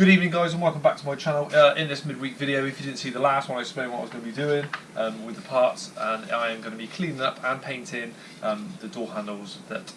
Good evening guys and welcome back to my channel. In this midweek video, if you didn't see the last one, I explained what I was going to be doing with the parts, and I am going to be cleaning up and painting the door handles that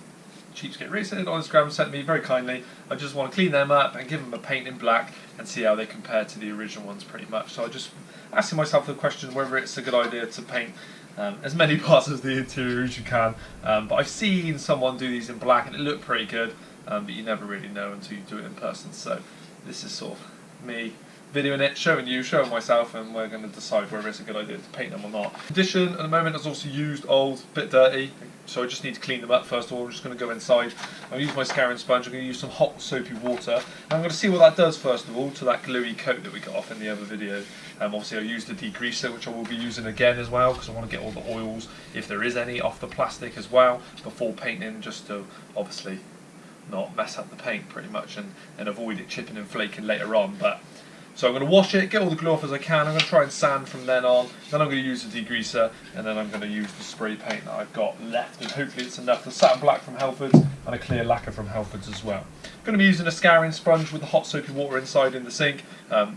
Cheapskate Racing on Instagram sent me very kindly. I just want to clean them up and give them a paint in black and see how they compare to the original ones pretty much. So I just asking myself the question whether it's a good idea to paint as many parts of the interior as you can, but I've seen someone do these in black and it looked pretty good, but you never really know until you do it in person. So this is sort of me videoing it, showing myself, and we're going to decide whether it's a good idea to paint them or not. Condition at the moment is also used, old, a bit dirty, so I just need to clean them up first of all. I'm just going to go inside. I'll use my scouring sponge. I'm going to use some hot soapy water. And I'm going to see what that does first of all to that gluey coat that we got off in the other video. Obviously I used the degreaser, which I will be using again as well, because I want to get all the oils, if there is any, off the plastic as well before painting, just to obviously not mess up the paint pretty much and avoid it chipping and flaking later on. But so I'm going to wash it, get all the glue off as I can. I'm going to try and sand from then on. Then I'm going to use the degreaser, and then I'm going to use the spray paint that I've got left, and hopefully it's enough. The satin black from Halfords and a clear lacquer from Halfords as well. I'm going to be using a scouring sponge with the hot soapy water inside in the sink,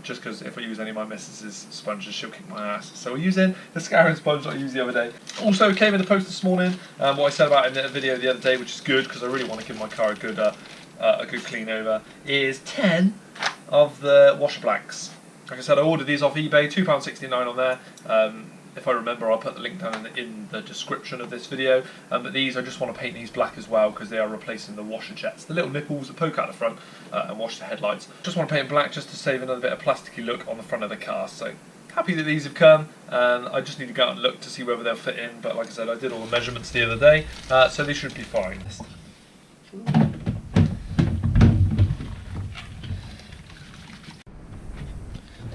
just because if I use any of my missus's sponges, she'll kick my ass. So we're using the scouring sponge that I used the other day. Also came in the post this morning what I said about in the video the other day, which is good because I really want to give my car a good clean over, is 10 of the washer blanks. Like I said, I ordered these off eBay, £2.69 on there. If I remember, I'll put the link down in the description of this video. But these, I just want to paint these black as well because they are replacing the washer jets, the little nipples that poke out the front and wash the headlights. Just want to paint black just to save another bit of plasticky look on the front of the car. So happy that these have come, and I just need to go out and look to see whether they'll fit in. But like I said, I did all the measurements the other day, so they should be fine.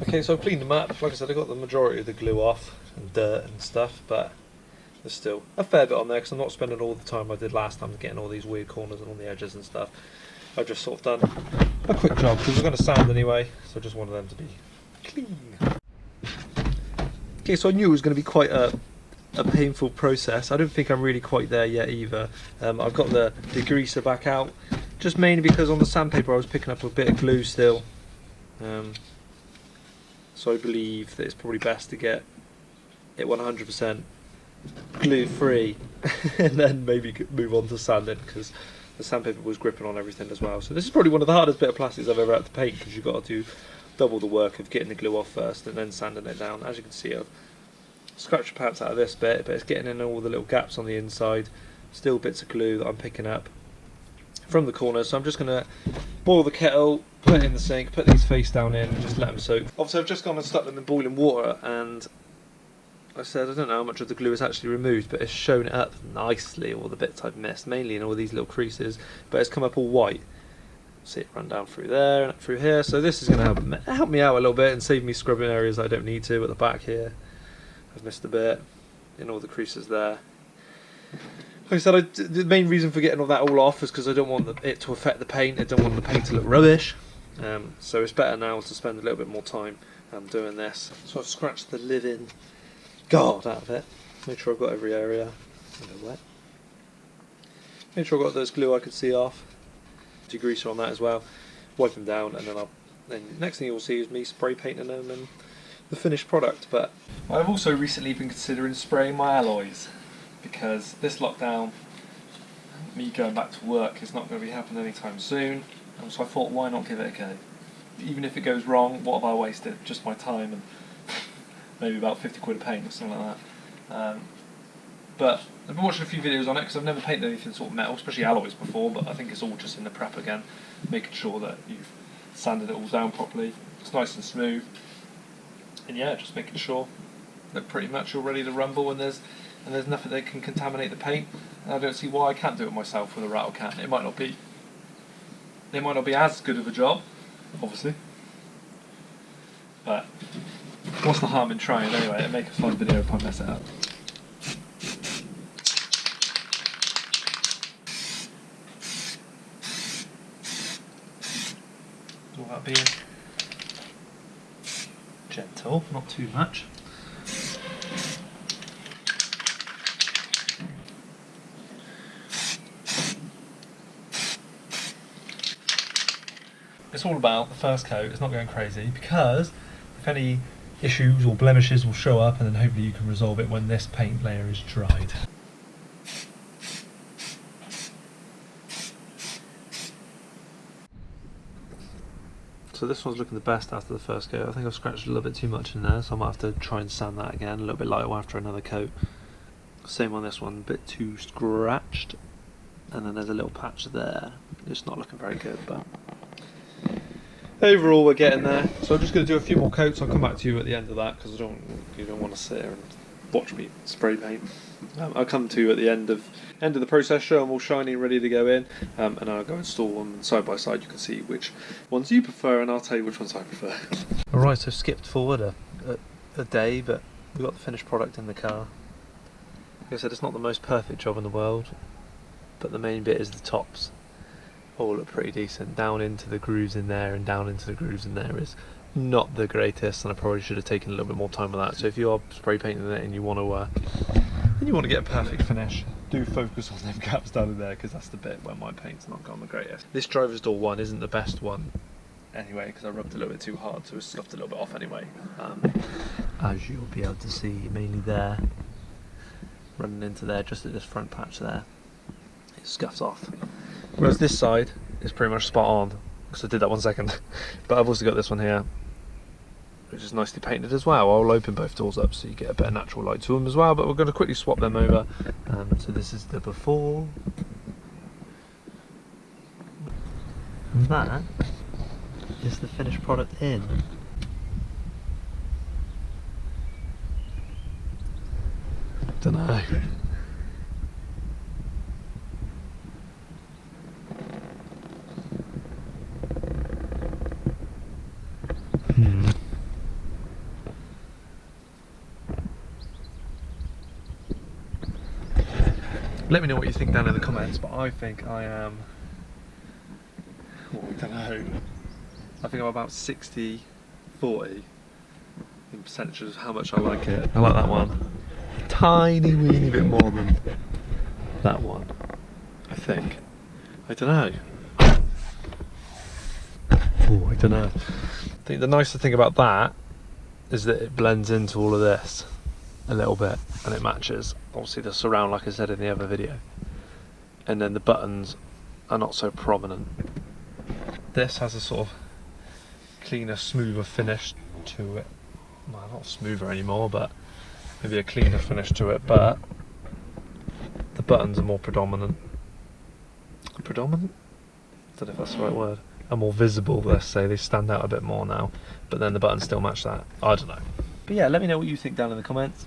Okay, so I've cleaned them up. Like I said, I got the majority of the glue off and dirt and stuff, but there's still a fair bit on there because I'm not spending all the time I did last time getting all these weird corners and on the edges and stuff. I've just sort of done a quick job because we're going to sand anyway, so I just wanted them to be clean. Okay, so I knew it was going to be quite a painful process. I don't think I'm really quite there yet either. I've got the degreaser back out, just mainly because on the sandpaper I was picking up a bit of glue still. So I believe that it's probably best to get it 100% glue free and then maybe move on to sanding, because the sandpaper was gripping on everything as well. So this is probably one of the hardest bit of plastics I've ever had to paint, because you've got to do double the work of getting the glue off first and then sanding it down. As you can see, I've scratched parts out of this bit, but it's getting in all the little gaps on the inside. Still bits of glue that I'm picking up from the corners. So I'm just going to boil the kettle, put it in the sink, put these face down in and just let them soak. Obviously I've just gone and stuck them in boiling water, and I said I don't know how much of the glue is actually removed, but it's shown it up nicely, all the bits I've missed, mainly in all these little creases, but it's come up all white. See it run down through there and through here, so this is going to help me out a little bit and save me scrubbing areas I don't need to. At the back here I've missed a bit in all the creases there. Like I said, the main reason for getting all that all off is because I don't want it to affect the paint. I don't want the paint to look rubbish. So it's better now to spend a little bit more time doing this. So I've scratched the living God out of it. Make sure I've got every area a bit wet. Make sure I've got those glue I could see off. Degreaser on that as well. Wipe them down, and then next thing you'll see is me spray painting them and the finished product. But I've also recently been considering spraying my alloys, because this lockdown, me going back to work, is not going to be happening anytime soon, and so I thought, why not give it a go? Even if it goes wrong, what have I wasted? Just my time and maybe about 50 quid of paint or something like that. But I've been watching a few videos on it because I've never painted anything sort of metal, especially alloys before, but I think it's all just in the prep again, making sure that you've sanded it all down properly, it's nice and smooth, and yeah, just making sure that pretty much you're ready to rumble, and there's nothing that can contaminate the paint. And I don't see why I can't do it myself with a rattle can. It might not be as good of a job, obviously, but what's the harm in trying anyway? It'll make a fun video if I mess it up. All that being gentle, not too much. it's all about the first coat. It's not going crazy, because if any issues or blemishes will show up, and then hopefully you can resolve it when this paint layer is dried. So this one's looking the best after the first coat. I think I've scratched a little bit too much in there, so I might have to try and sand that again, a little bit lighter after another coat. Same on this one, a bit too scratched, and then there's a little patch there. It's not looking very good, but overall we're getting there. So I'm just going to do a few more coats. I'll come back to you at the end of that, because you don't want to sit there and watch me spray paint. I'll come to you at the end of the process, show them all shiny and ready to go in, and I'll go install them, and side by side you can see which ones you prefer, and I'll tell you which ones I prefer. Alright, so skipped forward a day, but we got the finished product in the car. Like I said, it's not the most perfect job in the world, but the main bit is the tops. All look pretty decent. Down into the grooves in there and down into the grooves in there is not the greatest, and I probably should have taken a little bit more time with that. So if you are spray painting it and you want to get a perfect finish, do focus on them gaps down in there, because that's the bit where my paint's not gone the greatest. This driver's door one isn't the best one anyway, because I rubbed a little bit too hard, so it's scuffed a little bit off anyway. As you'll be able to see, mainly there, running into there, just at this front patch there, it scuffs off. Whereas this side is pretty much spot on, because I did that 1 second. But I've also got this one here, which is nicely painted as well. I'll open both doors up so you get a bit of natural light to them as well, but we're going to quickly swap them over. So this is the before, and that is the finished product in. Don't know. Let me know what you think down in the comments, but I think I am, well, I don't know, I think I'm about 60-40 in percentages of how much I like it. I like that one a tiny weeny bit more than that one, I think. I don't know. Oh, I don't know. I think the nicer thing about that is that it blends into all of this a little bit, and it matches obviously the surround, like I said in the other video, and then the buttons are not so prominent. This has a sort of cleaner, smoother finish to it. Well, not smoother anymore, but maybe a cleaner finish to it, but the buttons are more predominant. Predominant? I don't know if that's the right word. Are more visible, let's say. They stand out a bit more now, but then the buttons still match that. I don't know. But yeah, let me know what you think down in the comments.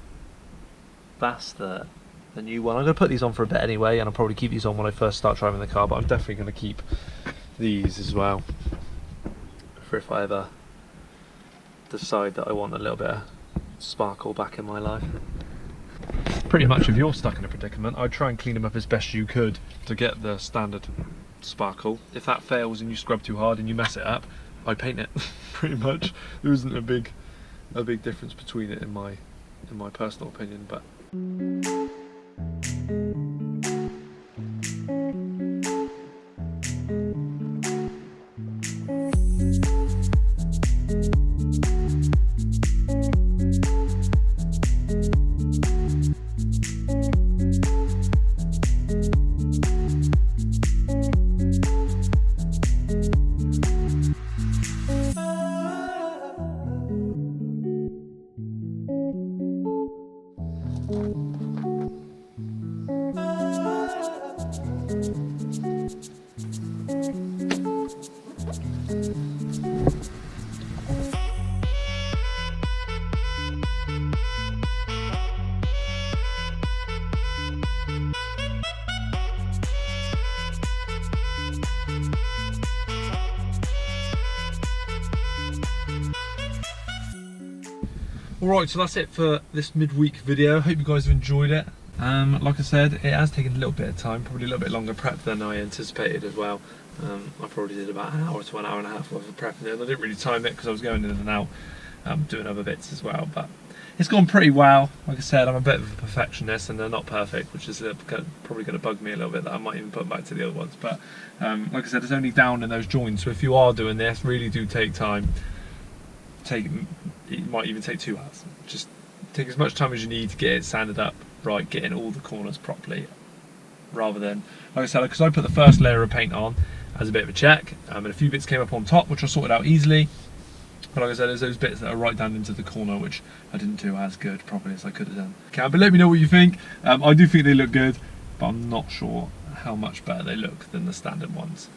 That's the new one. I'm going to put these on for a bit anyway, and I'll probably keep these on when I first start driving the car, but I'm definitely going to keep these as well for if I ever decide that I want a little bit of sparkle back in my life. Pretty much if you're stuck in a predicament, I'd try and clean them up as best you could to get the standard sparkle. If that fails and you scrub too hard and you mess it up, I'd paint it. Pretty much. There isn't a big difference between it in my personal opinion, but alright, so that's it for this midweek video. Hope you guys have enjoyed it. Like I said, it has taken a little bit of time, probably a little bit longer prep than I anticipated as well. I probably did about an hour to an hour and a half worth of prepping it, and I didn't really time it because I was going in and out doing other bits as well. But it's gone pretty well. Like I said, I'm a bit of a perfectionist and they're not perfect, which is probably going to bug me a little bit, that I might even put them back to the other ones. But like I said, it's only down in those joints, so if you are doing this, really do take time. It might even take 2 hours. Just take as much time as you need to get it sanded up right, getting all the corners properly, rather than, like I said, because I put the first layer of paint on as a bit of a check, and a few bits came up on top which I sorted out easily. But like I said, there's those bits that are right down into the corner which I didn't do as good properly as I could have done. Okay, but let me know what you think. I do think they look good, but I'm not sure how much better they look than the standard ones.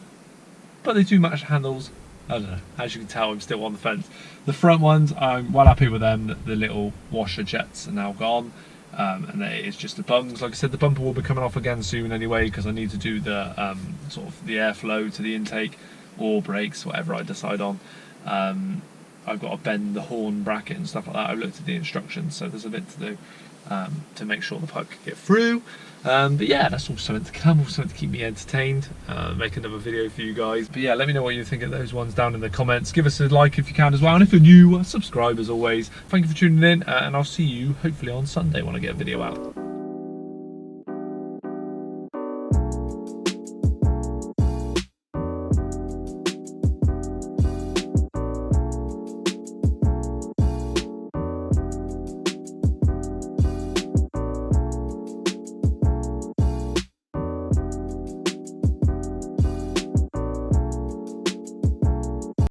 But they do match handles. I don't know, as you can tell, I'm still on the fence. The front ones, I'm well happy with them. The little washer jets are now gone, and it's just the bungs. Like I said, the bumper will be coming off again soon anyway, because I need to do the sort of the airflow to the intake, or brakes, whatever I decide on. I've got to bend the horn bracket and stuff like that. I've looked at the instructions, so there's a bit to do to make sure the pipe can get through. But yeah, that's all something to come, all something to keep me entertained, make another video for you guys. But yeah, let me know what you think of those ones down in the comments. Give us a like if you can as well, and if you're new, subscribe as always. Thank you for tuning in, and I'll see you hopefully on Sunday when I get a video out.